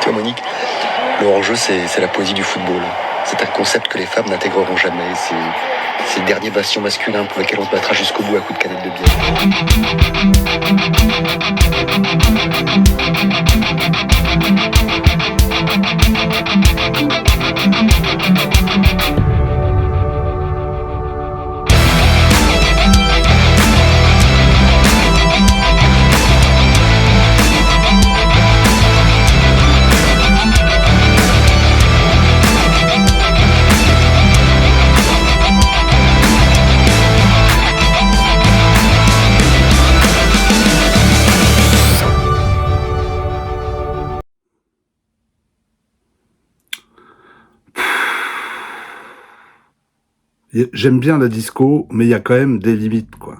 Tu vois, Monique, le hors-jeu, c'est la poésie du football. C'est un concept que les femmes n'intégreront jamais. C'est le dernier bastion masculin pour lequel on se battra jusqu'au bout à coups de canette de J'aime bien la disco, mais il y a quand même des limites, quoi.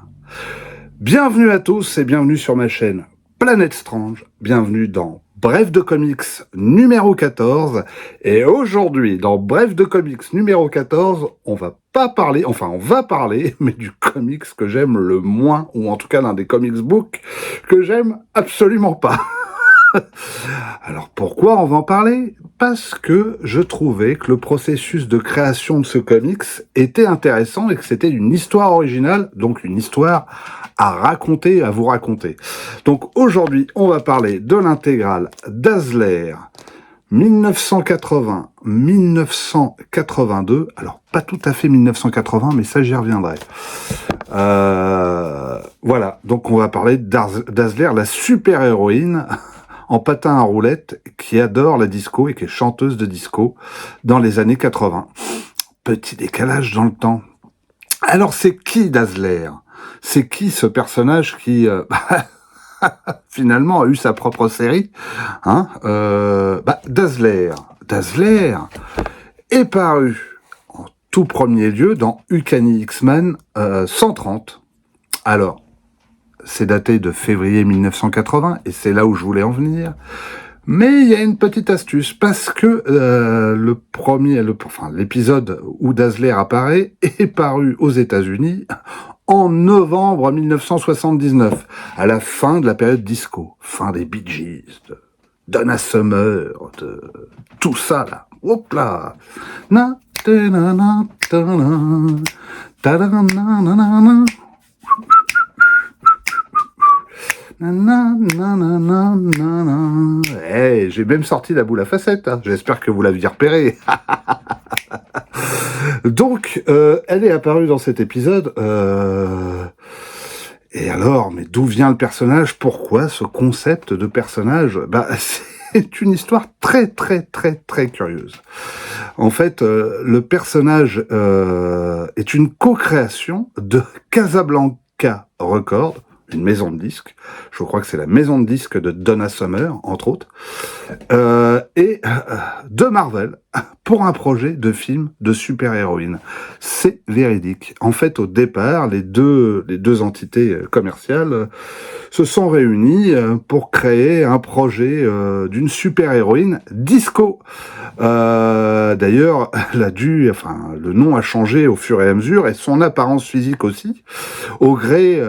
Bienvenue à tous et bienvenue sur ma chaîne Planète Strange. Bienvenue dans Bref de Comics numéro 14. Et aujourd'hui, dans Bref de Comics numéro 14, on va parler, mais du comics que j'aime le moins, ou en tout cas l'un des comics books que j'aime absolument pas. Alors pourquoi on va en parler? Parce que je trouvais que le processus de création de ce comics était intéressant et que c'était une histoire originale, donc une histoire à raconter, à vous raconter. Donc aujourd'hui, on va parler de l'intégrale Dazzler 1980-1982. Alors pas tout à fait 1980, mais ça j'y reviendrai. Voilà, donc on va parler de Dazzler, la super-héroïne en patin à roulettes, qui adore la disco et qui est chanteuse de disco dans les années 80. Petit décalage dans le temps. Alors c'est qui Dazzler? C'est qui ce personnage qui finalement a eu sa propre série, hein? Dazzler est paru en tout premier lieu dans Uncanny X-Men 130. Alors c'est daté de février 1980, et c'est là où je voulais en venir. Mais il y a une petite astuce, parce que l'épisode où Dazzler apparaît est paru aux États-Unis en novembre 1979, à la fin de la période disco, fin des Bee Gees, de Donna Summer, de tout ça là. Hop là. Na ta na na ta na ta na na na na. Hey, j'ai même sorti la boule à facettes, hein. J'espère que vous l'aviez repéré. Donc, elle est apparue dans cet épisode. Et alors, mais d'où vient le personnage? Pourquoi ce concept de personnage? C'est une histoire très curieuse. En fait, le personnage est une co-création de Casablanca Records, une maison de disques. Je crois que c'est la maison de disques de Donna Summer, entre autres, et de Marvel, pour un projet de film de super-héroïne. C'est véridique. En fait, au départ, les deux entités commerciales se sont réunies pour créer un projet d'une super-héroïne disco. D'ailleurs, le nom a changé au fur et à mesure, et son apparence physique aussi, au gré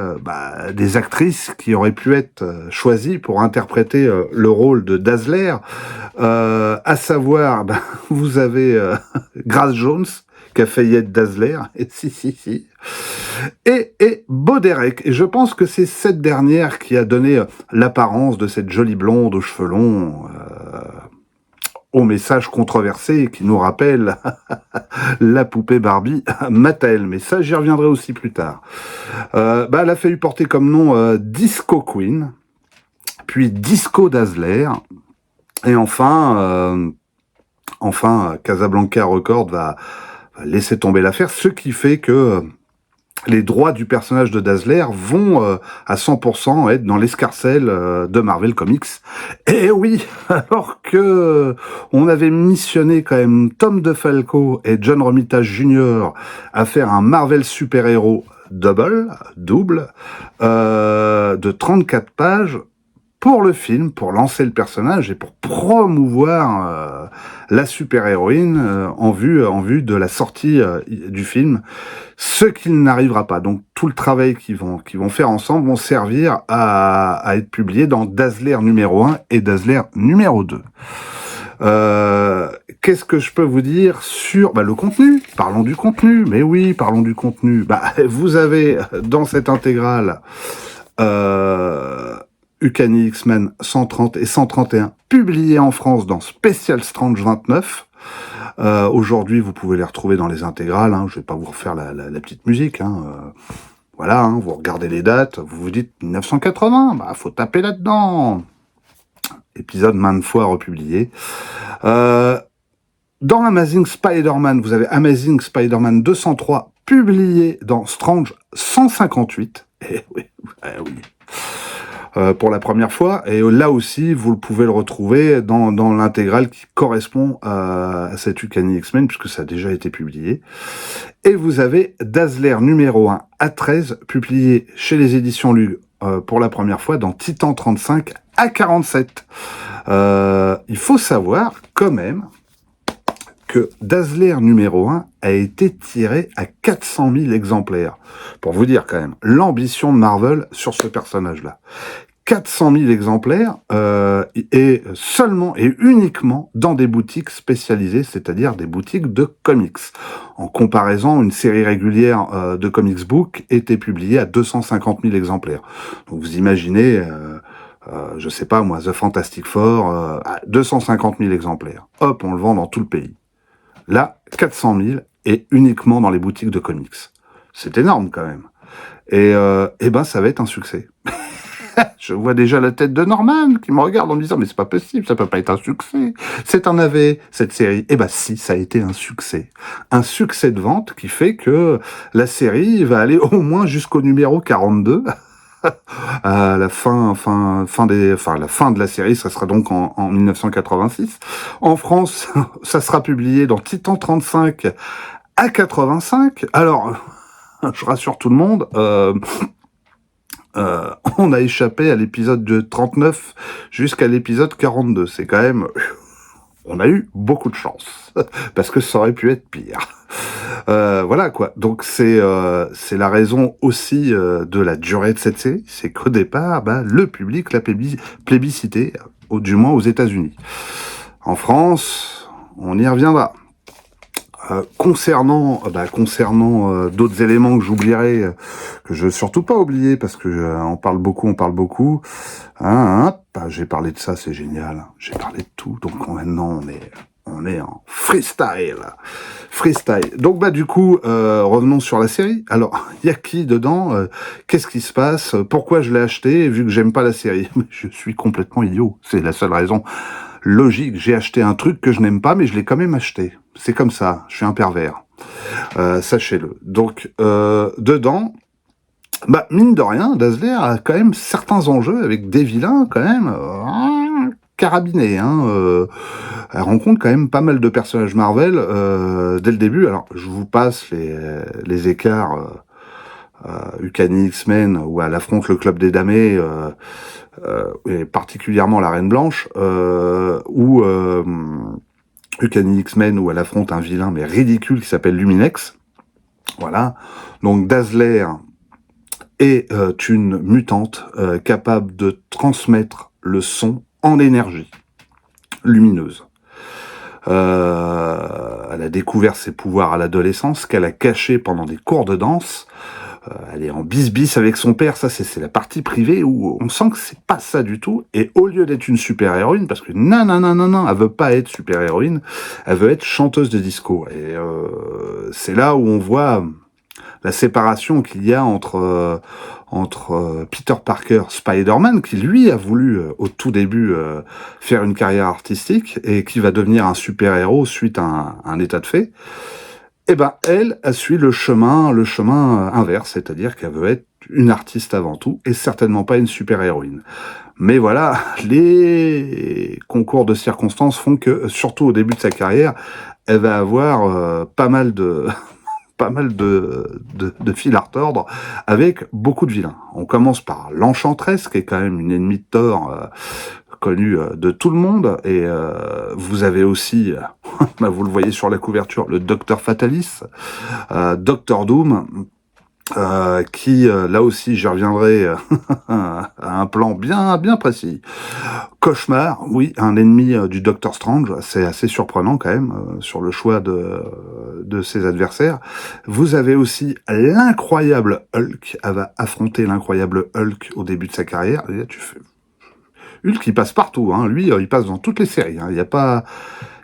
des actrices qui auraient pu être choisies pour interpréter le rôle de Dazzler, à savoir, vous avez Grace Jones, qui a failli être Dazzler, et Bo Derek. Et je pense que c'est cette dernière qui a donné l'apparence de cette jolie blonde aux cheveux longs, au message controversé, et qui nous rappelle la poupée Barbie Mattel. Mais ça, j'y reviendrai aussi plus tard. Elle a fallu porter comme nom Disco Queen, puis Disco Dazzler, et enfin Casablanca Records va laisser tomber l'affaire, ce qui fait que les droits du personnage de Dazzler vont à 100% être dans l'escarcelle de Marvel Comics. Et oui, alors que on avait missionné quand même Tom DeFalco et John Romita Jr. à faire un Marvel super-héros double, de 34 pages, pour le film, pour lancer le personnage et pour promouvoir la super-héroïne en vue de la sortie du film, ce qu'il n'arrivera pas. Donc tout le travail qu'ils vont faire ensemble vont servir à être publié dans Dazzler numéro 1 et Dazzler numéro 2. Qu'est-ce que je peux vous dire sur le contenu? Parlons du contenu. Mais oui, parlons du contenu. Vous avez dans cette intégrale Uncanny X-Men 130 et 131 publiés en France dans Special Strange 29. Aujourd'hui, vous pouvez les retrouver dans les intégrales. Hein. Je vais pas vous refaire la petite musique. Hein. Voilà, hein, vous regardez les dates, vous vous dites 1980, faut taper là-dedans. Épisode maintes fois republié. Dans Amazing Spider-Man, vous avez Amazing Spider-Man 203 publié dans Strange 158. Eh oui, pour la première fois. Et là aussi, vous pouvez le retrouver dans l'intégrale qui correspond à cette Uncanny X-Men, puisque ça a déjà été publié. Et vous avez Dazzler numéro 1 à 13, publié chez les éditions Lug pour la première fois dans Titan 35 à 47. Il faut savoir quand même que Dazzler numéro 1 a été tiré à 400 000 exemplaires. Pour vous dire quand même l'ambition de Marvel sur ce personnage-là. 400 000 exemplaires et seulement et uniquement dans des boutiques spécialisées, c'est-à-dire des boutiques de comics. En comparaison, une série régulière de comics book était publiée à 250 000 exemplaires. Donc vous imaginez, je sais pas moi, The Fantastic Four, à 250 000 exemplaires. Hop, on le vend dans tout le pays. Là, 400 000 et uniquement dans les boutiques de comics. C'est énorme quand même. Et ça va être un succès. Je vois déjà la tête de Norman qui me regarde en me disant « Mais c'est pas possible, ça peut pas être un succès. C'est un navet, cette série. » Si, ça a été un succès. Un succès de vente qui fait que la série va aller au moins jusqu'au numéro 42. À la fin de la série, ça sera donc en 1986. En France, ça sera publié dans Titan 35 à 85. Alors, je rassure tout le monde, on a échappé à l'épisode de 39 jusqu'à l'épisode 42. C'est quand même... On a eu beaucoup de chance, parce que ça aurait pu être pire. Voilà quoi. Donc c'est la raison aussi de la durée de cette série, c'est qu'au départ, le public l'a plébiscité, du moins aux États-Unis. En France, on y reviendra. Concernant d'autres éléments que j'oublierai, que je veux surtout pas oublier parce que on parle beaucoup. J'ai parlé de ça, c'est génial. J'ai parlé de tout, donc maintenant on est en freestyle. Donc du coup, revenons sur la série. Alors, il y a qui dedans? Qu'est-ce qui se passe? Pourquoi je l'ai acheté vu que j'aime pas la série? Je suis complètement idiot. C'est la seule raison logique. J'ai acheté un truc que je n'aime pas, mais je l'ai quand même acheté. C'est comme ça. Je suis un pervers. Sachez-le. Donc, dedans, mine de rien, Dazzler a quand même certains enjeux avec des vilains quand même carabinés. Elle rencontre quand même pas mal de personnages Marvel dès le début. Alors, je vous passe les écarts Uncanny X-Men où elle affronte le Club des Damnés et particulièrement la Reine Blanche ou Uncanny X-Men où elle affronte un vilain mais ridicule qui s'appelle Luminex. Voilà. Donc Dazzler est une mutante capable de transmettre le son en énergie lumineuse. Elle a découvert ses pouvoirs à l'adolescence, qu'elle a caché pendant des cours de danse. Elle est en bis avec son père, ça c'est la partie privée où on sent que c'est pas ça du tout. Et au lieu d'être une super-héroïne, parce que non, elle veut pas être super-héroïne, elle veut être chanteuse de disco. Et c'est là où on voit la séparation qu'il y a entre Peter Parker, Spider-Man, qui lui a voulu au tout début faire une carrière artistique et qui va devenir un super-héros suite à un état de fait. Elle a suivi le chemin inverse, c'est-à-dire qu'elle veut être une artiste avant tout et certainement pas une super-héroïne. Mais voilà, les concours de circonstances font que, surtout au début de sa carrière, elle va avoir pas mal de fil à retordre avec beaucoup de vilains. On commence par l'Enchantresse, qui est quand même une ennemie de Thor connue de tout le monde, et vous avez aussi, vous le voyez sur la couverture, le Docteur Fatalis, Docteur Doom, qui, là aussi, j'y reviendrai à un plan bien précis. Cauchemar, oui, un ennemi du Docteur Strange, c'est assez surprenant quand même sur le choix de ses adversaires. Vous avez aussi l'incroyable Hulk, elle va affronter l'incroyable Hulk au début de sa carrière. Et là, tu fais... Hulk, il passe partout, hein. Lui, il passe dans toutes les séries, hein. Il n'y a pas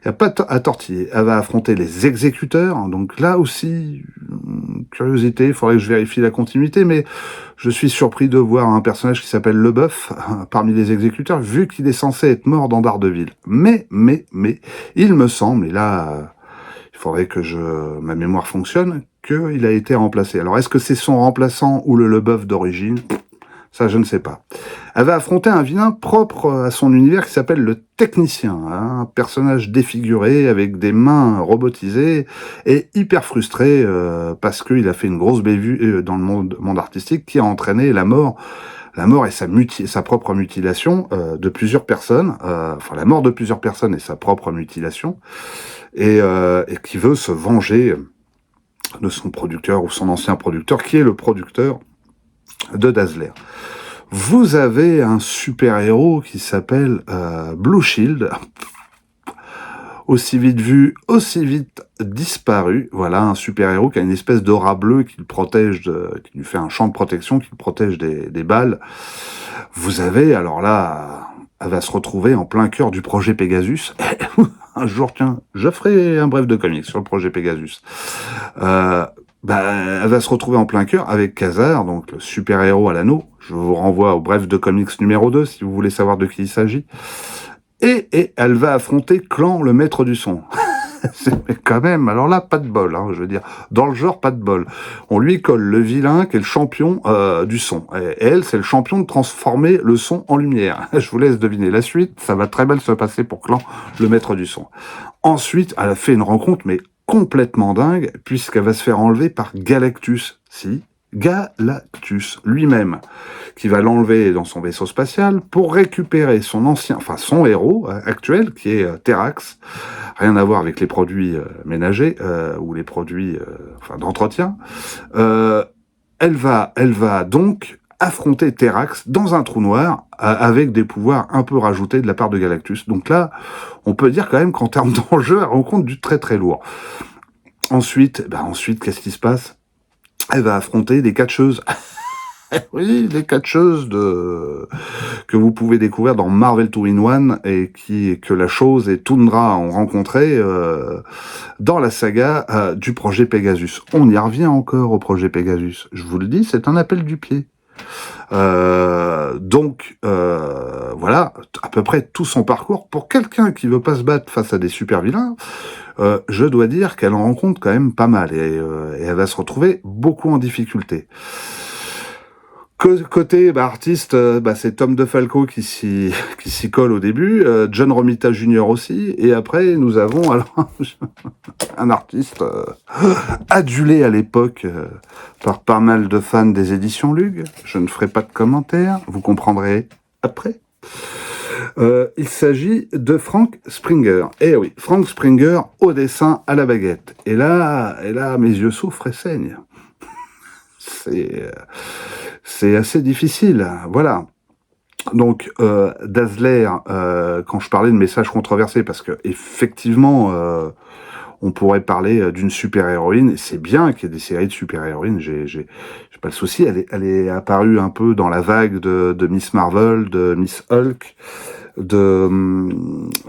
à tortiller. Elle va affronter les exécuteurs, donc là aussi, curiosité, il faudrait que je vérifie la continuité, mais je suis surpris de voir un personnage qui s'appelle Leboeuf parmi les exécuteurs, vu qu'il est censé être mort dans Daredevil. Mais, il me semble, et là, il faudrait que ma mémoire fonctionne, qu'il a été remplacé. Alors, est-ce que c'est son remplaçant ou le Leboeuf d'origine ? Ça, je ne sais pas. Elle va affronter un vilain propre à son univers qui s'appelle le Technicien, hein, un personnage défiguré avec des mains robotisées et hyper frustré parce qu'il a fait une grosse bévue dans le monde artistique qui a entraîné la mort et sa propre mutilation de plusieurs personnes, enfin la mort de plusieurs personnes et sa propre mutilation, et qui veut se venger de son producteur ou son ancien producteur, qui est le producteur de Dazzler. Vous avez un super-héros qui s'appelle Blue Shield, aussi vite vu, aussi vite disparu. Voilà, un super-héros qui a une espèce d'aura bleue qui le protège, qui lui fait un champ de protection, qui le protège des balles. Vous avez, alors là, elle va se retrouver en plein cœur du projet Pegasus. Un jour, tiens, je ferai un bref de comics sur le projet Pegasus. Elle va se retrouver en plein cœur avec Khazar, donc le super-héros à l'anneau. Je vous renvoie au bref de comics numéro 2 si vous voulez savoir de qui il s'agit. Et elle va affronter Clan, le maître du son. Mais quand même, alors là, pas de bol, hein, je veux dire. Dans le genre, pas de bol. On lui colle le vilain qui est le champion du son. Et elle, c'est le champion de transformer le son en lumière. Je vous laisse deviner la suite. Ça va très mal se passer pour Clan, le maître du son. Ensuite, elle a fait une rencontre, mais complètement dingue, puisqu'elle va se faire enlever par Galactus. Si, Galactus lui-même, qui va l'enlever dans son vaisseau spatial pour récupérer son héros actuel, qui est Terrax. Rien à voir avec les produits ménagers ou les produits d'entretien. Elle va donc affronter Terrax dans un trou noir avec des pouvoirs un peu rajoutés de la part de Galactus. Donc là, on peut dire quand même qu'en termes d'enjeu, elle rencontre du très très lourd. Ensuite, qu'est-ce qui se passe ? Elle va affronter des catcheuses. Oui, des catcheuses que vous pouvez découvrir dans Marvel 2-in-1 et que la chose et Tundra ont rencontré dans la saga du projet Pegasus. On y revient encore au projet Pegasus. Je vous le dis, c'est un appel du pied. Voilà, à peu près tout son parcours. Pour quelqu'un qui veut pas se battre face à des super vilains, je dois dire qu'elle en rencontre quand même pas mal et elle va se retrouver beaucoup en difficulté. Côté artiste, c'est Tom DeFalco qui s'y colle au début, John Romita Jr. aussi, et après nous avons alors un artiste adulé à l'époque par pas mal de fans des éditions Lug. Je ne ferai pas de commentaires, vous comprendrez après. Il s'agit de Frank Springer. Eh oui, Frank Springer au dessin à la baguette. Et là, mes yeux souffrent et saignent. C'est assez difficile, voilà. Donc Dazzler, quand je parlais de messages controversés, parce que effectivement, on pourrait parler d'une super-héroïne, et c'est bien qu'il y ait des séries de super-héroïnes, j'ai pas le souci, elle est apparue un peu dans la vague de Miss Marvel, de Miss Hulk, de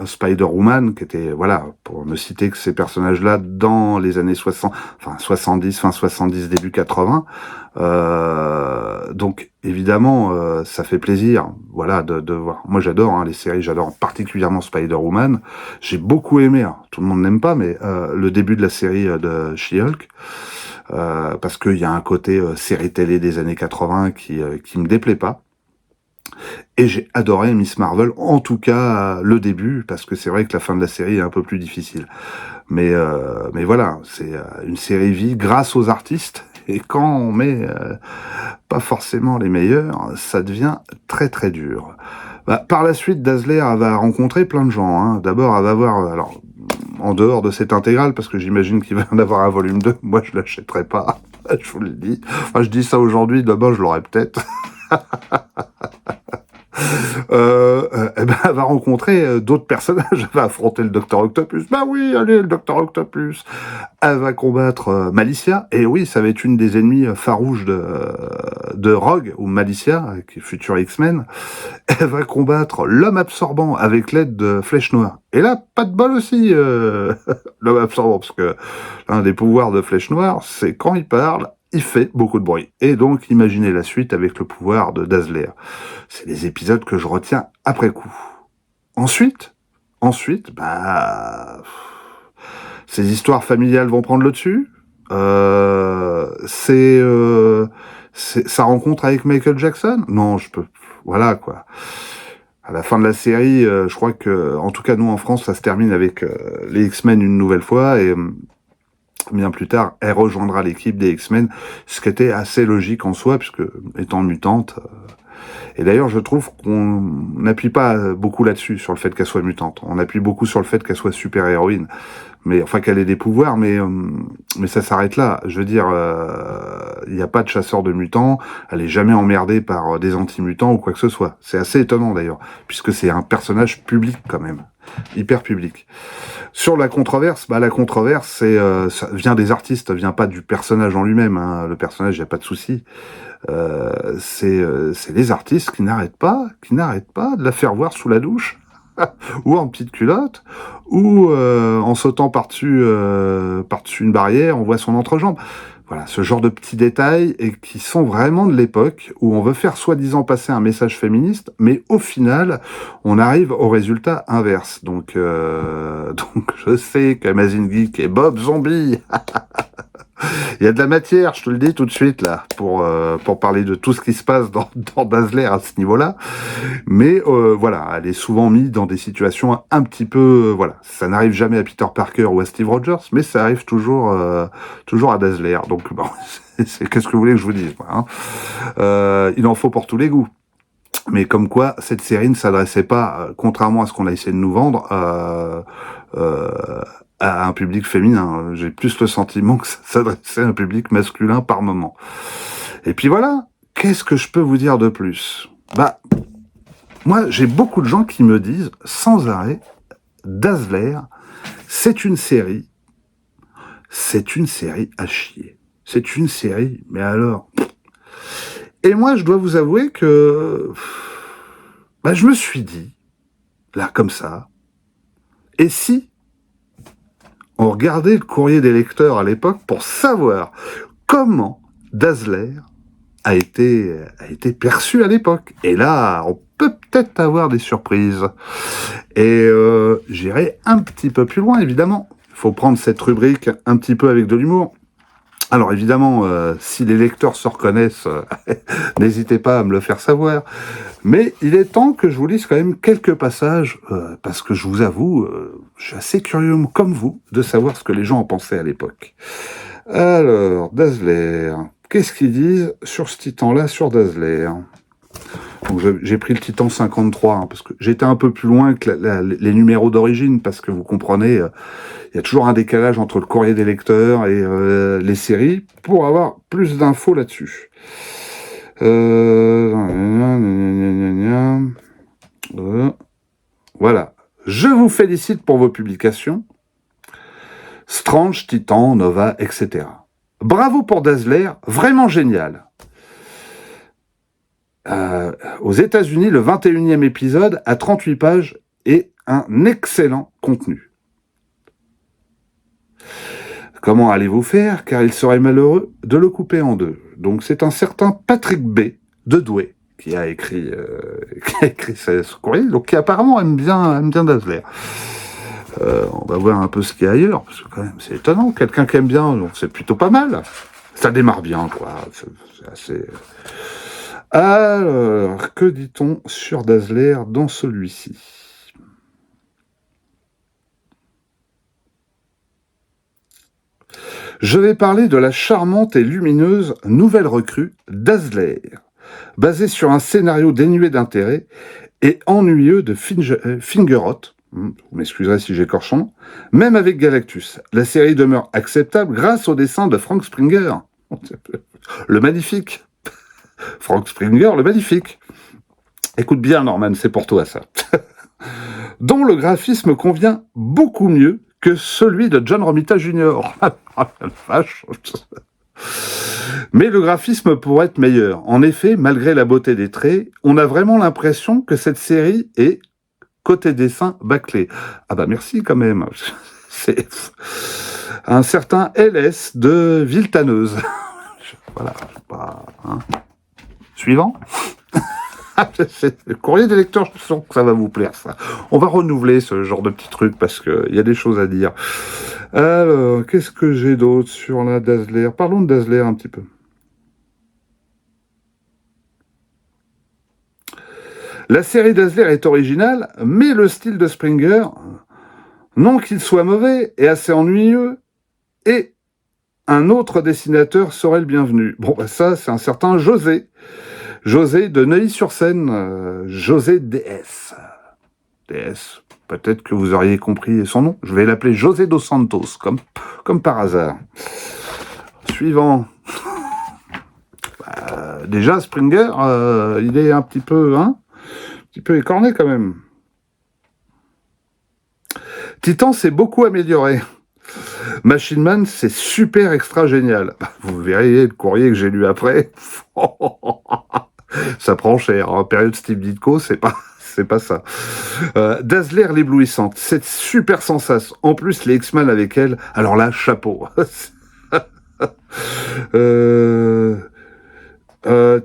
Spider-Woman, qui était, voilà, pour ne citer que ces personnages-là, dans les années 70, fin 70, début 80. Donc, évidemment, ça fait plaisir, voilà, de voir. Moi, j'adore les séries, j'adore particulièrement Spider-Woman. J'ai beaucoup aimé, tout le monde n'aime pas, mais le début de la série de She-Hulk, parce qu'il y a un côté série télé des années 80 qui me déplaît pas. Et j'ai adoré Miss Marvel, en tout cas le début, parce que c'est vrai que la fin de la série est un peu plus difficile. Mais voilà, c'est une série vie grâce aux artistes, et quand on met pas forcément les meilleurs, ça devient très très dur. Par la suite, Dazzler va rencontrer plein de gens. D'abord, elle va voir, alors en dehors de cette intégrale, parce que j'imagine qu'il va y en avoir un volume 2, moi je l'achèterai pas. Je vous le dis. Enfin, je dis ça aujourd'hui, demain je l'aurais peut-être. Eh ben, elle va rencontrer d'autres personnages. Elle va affronter le Docteur Octopus. Bah oui, allez, le Docteur Octopus. Elle va combattre Malicia. Et oui, ça va être une des ennemies farouches de Rogue, ou Malicia, qui est future X-Men. Elle va combattre l'homme absorbant avec l'aide de Flèche Noire. Et là, pas de bol aussi, l'homme absorbant, parce que l'un des pouvoirs de Flèche Noire, c'est quand il parle, il fait beaucoup de bruit. Et donc, imaginez la suite avec le pouvoir de Dazzler. C'est les épisodes que je retiens après coup. Ensuite, ces histoires familiales vont prendre le dessus. Sa rencontre avec Michael Jackson. Non, voilà quoi. À la fin de la série, je crois que, en tout cas nous en France, ça se termine avec les X-Men une nouvelle fois et bien plus tard, elle rejoindra l'équipe des X-Men, ce qui était assez logique en soi, puisque étant mutante. Et d'ailleurs, je trouve qu'on n'appuie pas beaucoup là-dessus, sur le fait qu'elle soit mutante. On appuie beaucoup sur le fait qu'elle soit super-héroïne. Mais enfin, qu'elle ait des pouvoirs, mais ça s'arrête là. Je veux dire, il n'y a pas de chasseur de mutants. Elle est jamais emmerdée par des anti-mutants ou quoi que ce soit. C'est assez étonnant d'ailleurs, puisque c'est un personnage public quand même, hyper public. Sur la controverse, ça vient des artistes, ça vient pas du personnage en lui-même. Hein. Le personnage, il n'y a pas de souci. C'est les artistes qui n'arrêtent pas de la faire voir sous la douche. Ou en petite culotte, ou en sautant par-dessus une barrière, on voit son entrejambe. Voilà, ce genre de petits détails et qui sont vraiment de l'époque où on veut faire soi-disant passer un message féministe, mais au final, on arrive au résultat inverse. Donc je sais qu'Amazing Geek et Bob Zombie il y a de la matière, je te le dis tout de suite là, pour parler de tout ce qui se passe dans Dazzler à ce niveau-là. Mais voilà, elle est souvent mise dans des situations un petit peu, voilà, ça n'arrive jamais à Peter Parker ou à Steve Rogers, mais ça arrive toujours à Dazzler. Donc bon, qu'est-ce que vous voulez que je vous dise, hein, il en faut pour tous les goûts. Mais comme quoi, cette série ne s'adressait pas, contrairement à ce qu'on a essayé de nous vendre, à un public féminin. J'ai plus le sentiment que ça s'adressait à un public masculin par moment. Et puis voilà, qu'est-ce que je peux vous dire de plus ? Moi, j'ai beaucoup de gens qui me disent, sans arrêt, Dazzler, c'est une série à chier. C'est une série, mais alors... Et moi, je dois vous avouer que... je me suis dit, là, comme ça, et si on regardait le courrier des lecteurs à l'époque pour savoir comment Dazzler a été perçu à l'époque. Et là, on peut peut-être avoir des surprises. Et j'irai un petit peu plus loin, évidemment. Il faut prendre cette rubrique un petit peu avec de l'humour. Alors évidemment, si les lecteurs se reconnaissent, n'hésitez pas à me le faire savoir. Mais il est temps que je vous lise quand même quelques passages, parce que je vous avoue, je suis assez curieux, comme vous, de savoir ce que les gens en pensaient à l'époque. Alors, Dazzler, qu'est-ce qu'ils disent sur ce titan-là, sur Dazzler ? Donc j'ai pris le Titan 53, hein, parce que j'étais un peu plus loin que les numéros d'origine, parce que vous comprenez, il y a toujours un décalage entre le courrier des lecteurs et les séries, pour avoir plus d'infos là-dessus. Voilà. Je vous félicite pour vos publications. Strange, Titan, Nova, etc. Bravo pour Dazzler, vraiment génial. Aux États-Unis, le 21e épisode a 38 pages et un excellent contenu. Comment allez-vous faire ? Car il serait malheureux de le couper en deux. Donc c'est un certain Patrick B. de Douai qui a écrit ce courrier, donc qui apparemment aime bien Dazzler. On va voir un peu ce qu'il y a ailleurs, parce que quand même c'est étonnant, quelqu'un qui aime bien, donc c'est plutôt pas mal. Ça démarre bien, quoi. C'est assez... Alors, que dit-on sur Dazzler dans celui-ci ? Je vais parler de la charmante et lumineuse nouvelle recrue Dazzler, basée sur un scénario dénué d'intérêt et ennuyeux de Fingeroth. Vous m'excuserez si j'écorche son nom. Même avec Galactus, la série demeure acceptable grâce au dessin de Frank Springer. Le magnifique. Frank Springer, le magnifique. Écoute bien, Norman, c'est pour toi, ça. Dont le graphisme convient beaucoup mieux que celui de John Romita Jr. Vache. Mais le graphisme pourrait être meilleur. En effet, malgré la beauté des traits, on a vraiment l'impression que cette série est côté dessin bâclé. Ah bah merci quand même. C'est un certain LS de Viltaneuse. Voilà, pas... Hein. Suivant. C'est le courrier des lecteurs, je sens que ça va vous plaire, ça. On va renouveler ce genre de petits trucs parce qu'il y a des choses à dire. Alors, qu'est-ce que j'ai d'autre sur la Dazzler? Parlons de Dazzler un petit peu. La série Dazzler est originale, mais le style de Springer, non qu'il soit mauvais, est assez ennuyeux, et un autre dessinateur serait le bienvenu. Bon, bah ça, c'est un certain José. José de Neuilly-sur-Seine, José DS. DS, peut-être que vous auriez compris son nom. Je vais l'appeler José dos Santos, comme par hasard. Suivant. Déjà, Springer, il est un petit peu écorné quand même. Titan s'est beaucoup amélioré. Machine Man, c'est super extra génial. Vous verrez le courrier que j'ai lu après. Ça prend cher. En période Steve Ditko, c'est pas ça. Dazzler l'éblouissante, c'est super sensation. En plus, les X-Men avec elle, alors là, chapeau.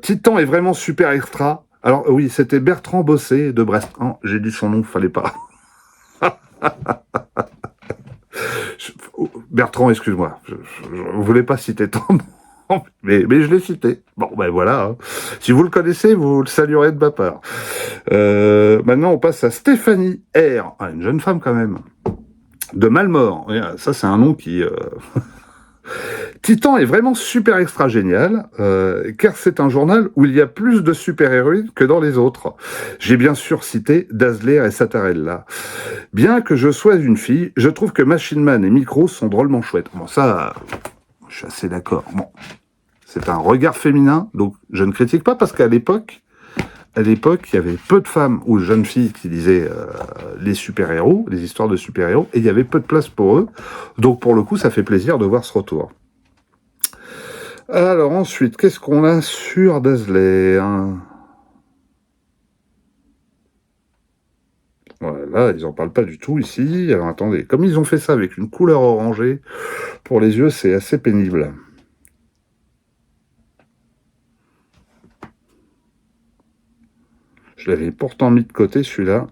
Titan est vraiment super extra. Alors oui, c'était Bertrand Bossé de Brest. Oh, j'ai dit son nom, fallait pas. Bertrand, excuse-moi, je voulais pas citer ton nom, mais je l'ai cité. Bon, ben voilà. Hein. Si vous le connaissez, vous le saluerez de ma part. Maintenant, on passe à Stéphanie R. Ah, une jeune femme quand même. De Malmort. Ça, c'est un nom qui... Titan est vraiment super extra génial, car c'est un journal où il y a plus de super-héroïnes que dans les autres. J'ai bien sûr cité Dazzler et Satarella. Bien que je sois une fille, je trouve que Machine Man et Micro sont drôlement chouettes. Bon, ça, je suis assez d'accord. Bon, c'est un regard féminin, donc je ne critique pas parce qu'à l'époque, il y avait peu de femmes ou jeunes filles qui lisaient les super-héros, les histoires de super-héros, et il y avait peu de place pour eux. Donc pour le coup, ça fait plaisir de voir ce retour. Alors ensuite, qu'est-ce qu'on a sur Dazzler? Voilà, ils en parlent pas du tout ici. Alors attendez, comme ils ont fait ça avec une couleur orangée, pour les yeux, c'est assez pénible. Je l'avais pourtant mis de côté, celui-là.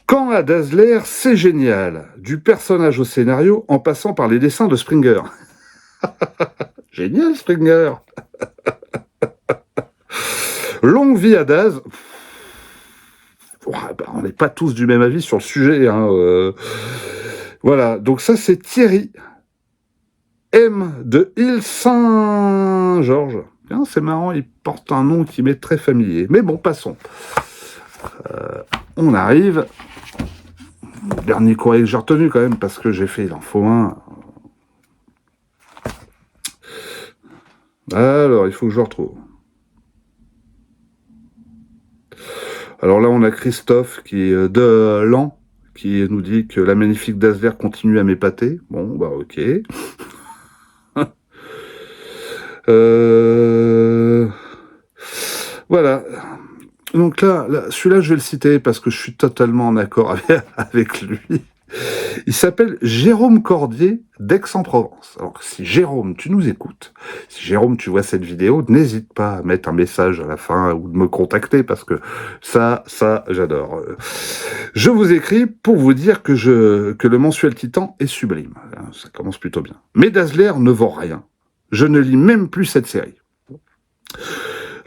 Quand à Dazzler, c'est génial. Du personnage au scénario, en passant par les dessins de Springer. Génial, Springer. Longue vie à Daz. On n'est pas tous du même avis sur le sujet. Hein. Voilà, donc ça c'est Thierry M de Île Saint-Georges. C'est marrant, il porte un nom qui m'est très familier. Mais bon, passons. On arrive. Dernier courrier que j'ai retenu quand même, parce que j'ai fait l'info 1. Alors, il faut que je le retrouve. Alors là, on a Christophe qui est de Lan, qui nous dit que la magnifique Dazzler continue à m'épater. Bon, bah ok. Voilà. Donc là, celui-là, je vais le citer parce que je suis totalement en accord avec lui. Il s'appelle Jérôme Cordier d'Aix-en-Provence. Alors, si Jérôme, tu nous écoutes, si Jérôme, tu vois cette vidéo, n'hésite pas à mettre un message à la fin ou de me contacter parce que ça, j'adore. Je vous écris pour vous dire que le mensuel Titan est sublime. Ça commence plutôt bien. Mais Dazzler ne vend rien. Je ne lis même plus cette série.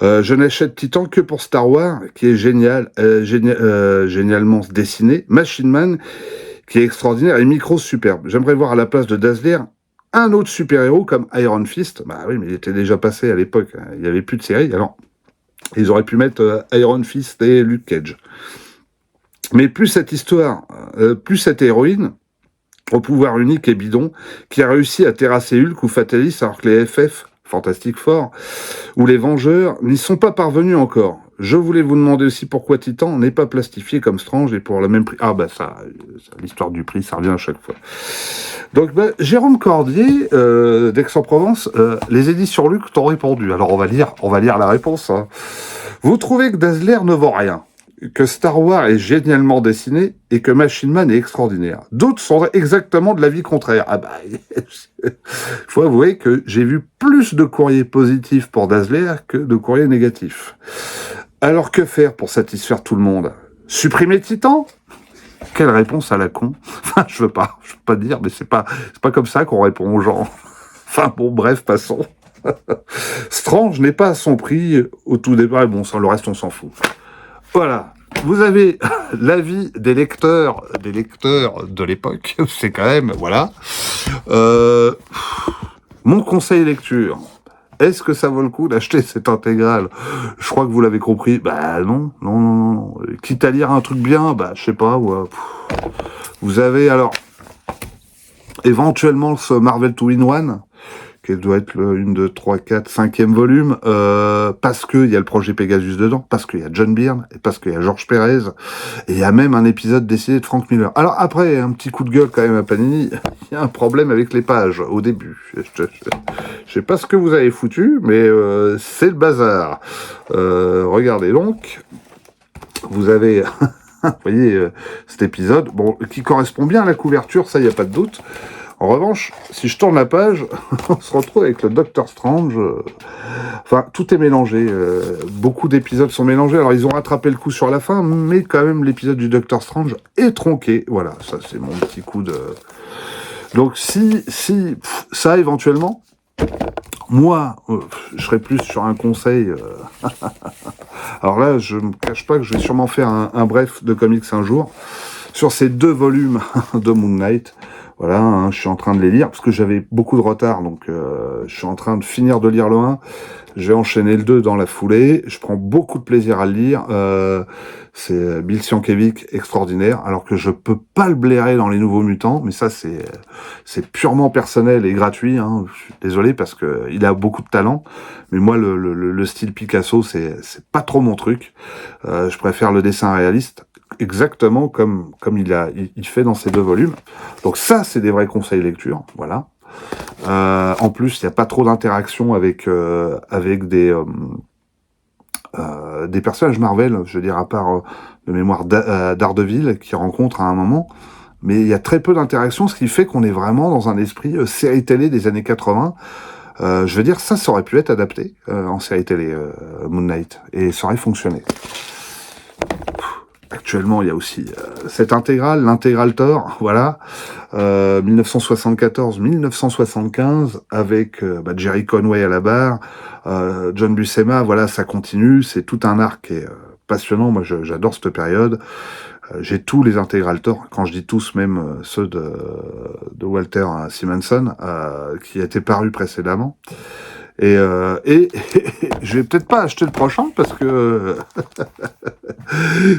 Je n'achète Titan que pour Star Wars, qui est génialement dessiné. Machine Man, qui est extraordinaire, et Micro superbe. J'aimerais voir à la place de Dazzler un autre super-héros comme Iron Fist. Bah oui, mais il était déjà passé à l'époque. Il n'y avait plus de série. Alors, ils auraient pu mettre Iron Fist et Luke Cage. Mais plus cette histoire, plus cette héroïne, au pouvoir unique et bidon, qui a réussi à terrasser Hulk ou Fatalis alors que les FF, Fantastic Four, ou les Vengeurs n'y sont pas parvenus encore. Je voulais vous demander aussi pourquoi Titan n'est pas plastifié comme Strange et pour le même prix. Ah bah ça l'histoire du prix, ça revient à chaque fois. Donc Jérôme Cordier, d'Aix-en-Provence, les éditions Luc t'ont répondu. Alors on va lire la réponse. Hein. Vous trouvez que Dazzler ne vaut rien, que Star Wars est génialement dessiné et que Machine Man est extraordinaire. D'autres sont exactement de l'avis contraire. Ah bah, il faut avouer que j'ai vu plus de courriers positifs pour Dazzler que de courriers négatifs. Alors que faire pour satisfaire tout le monde? Supprimer Titan? Quelle réponse à la con. Enfin, je veux pas dire, mais c'est pas comme ça qu'on répond aux gens. Enfin bon, bref, passons. Strange n'est pas à son prix au tout départ, et bon, ça, le reste, on s'en fout. Voilà. Vous avez l'avis des lecteurs de l'époque. C'est quand même, voilà. Mon conseil lecture. Est-ce que ça vaut le coup d'acheter cette intégrale? Je crois que vous l'avez compris. Bah non. Quitte à lire un truc bien, bah je sais pas. Ouais. Vous avez alors éventuellement ce Marvel 2-in-1, qui doit être le 1, 2, 3, 4, 5e volume, parce qu'il y a le projet Pegasus dedans, parce qu'il y a John Byrne, et parce qu'il y a Georges Pérez, et il y a même un épisode dessiné de Frank Miller. Alors après, un petit coup de gueule quand même à Panini, il y a un problème avec les pages, au début. Je sais pas ce que vous avez foutu, mais c'est le bazar. Regardez donc, vous avez... Vous voyez cet épisode, bon, qui correspond bien à la couverture, ça, il n'y a pas de doute. En revanche, si je tourne la page, on se retrouve avec le Doctor Strange. Enfin, tout est mélangé. Beaucoup d'épisodes sont mélangés. Alors, ils ont rattrapé le coup sur la fin, mais quand même, l'épisode du Doctor Strange est tronqué. Voilà, ça, c'est mon petit coup de... Donc, si ça, éventuellement, moi, je serais plus sur un conseil... Alors là, je me cache pas que je vais sûrement faire un bref de comics un jour sur ces 2 volumes de Moon Knight. Voilà, hein, je suis en train de les lire parce que j'avais beaucoup de retard, donc je suis en train de finir de lire le 1. Je vais enchaîner le 2 dans la foulée. Je prends beaucoup de plaisir à le lire. C'est Bill Sienkiewicz extraordinaire, alors que je peux pas le blairer dans les Nouveaux Mutants, mais ça c'est purement personnel et gratuit. Hein. Je suis désolé parce que il a beaucoup de talent, mais moi le style Picasso c'est pas trop mon truc. Je préfère le dessin réaliste. Exactement comme il fait dans ces 2 volumes. Donc ça, c'est des vrais conseils lecture, voilà. En plus, il n'y a pas trop d'interaction avec des personnages Marvel, je veux dire, à part de mémoire Daredevil, qui rencontre à un moment, mais il y a très peu d'interaction, ce qui fait qu'on est vraiment dans un esprit série télé des années 80. Je veux dire, ça aurait pu être adapté en série télé, Moon Knight, et ça aurait fonctionné. Actuellement, il y a aussi cette intégrale, l'intégral Thor, voilà, 1974-1975, avec Jerry Conway à la barre, John Buscema, voilà, ça continue, c'est tout un arc qui est passionnant, moi j'adore cette période, j'ai tous les intégral Thor, quand je dis tous, même ceux de Walter Simonson, qui étaient parus précédemment. Et je vais peut-être pas acheter le prochain parce que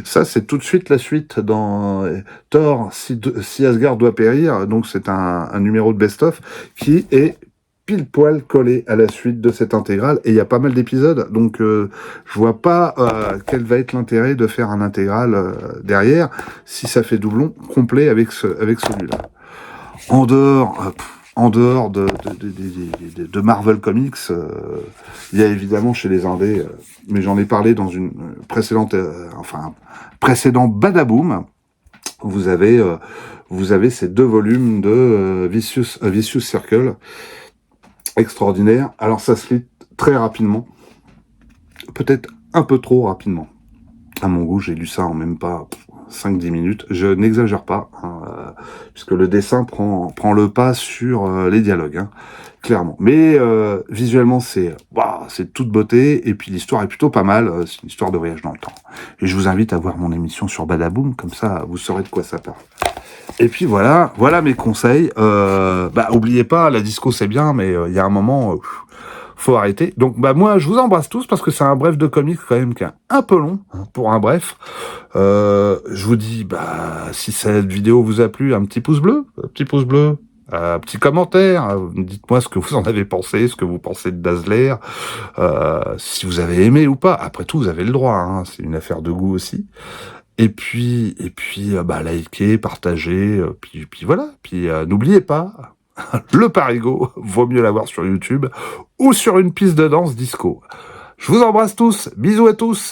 ça c'est tout de suite la suite dans Thor si Asgard doit périr, donc c'est un numéro de best-of qui est pile poil collé à la suite de cette intégrale et il y a pas mal d'épisodes, donc je vois pas quel va être l'intérêt de faire un intégral derrière si ça fait doublon complet avec celui-là. En dehors de Marvel Comics, il y a évidemment chez les indés, mais j'en ai parlé dans une précédent Badaboom. Vous avez ces 2 volumes de Vicious Circle, extraordinaire. Alors ça se lit très rapidement, peut-être un peu trop rapidement. À mon goût, j'ai lu ça en même pas 5-10 minutes. Je n'exagère pas, puisque le dessin prend le pas sur les dialogues, clairement. Mais visuellement, c'est toute beauté, et puis l'histoire est plutôt pas mal. C'est une histoire de voyage dans le temps. Et je vous invite à voir mon émission sur Badaboom, comme ça, vous saurez de quoi ça parle. Et puis voilà mes conseils. Oubliez pas, la disco c'est bien, mais il y a un moment... faut arrêter. Donc bah moi je vous embrasse tous parce que c'est un bref de comics quand même qui est un peu long pour un bref. Je vous dis bah si cette vidéo vous a plu, un petit pouce bleu, un petit commentaire, dites-moi ce que vous en avez pensé, ce que vous pensez de Dazzler, si vous avez aimé ou pas. Après tout, vous avez le droit, hein, c'est une affaire de goût aussi. Et puis, bah likez, partagez, puis voilà. Puis n'oubliez pas, le Parigo, vaut mieux l'avoir sur YouTube ou sur une piste de danse disco. Je vous embrasse tous, bisous à tous.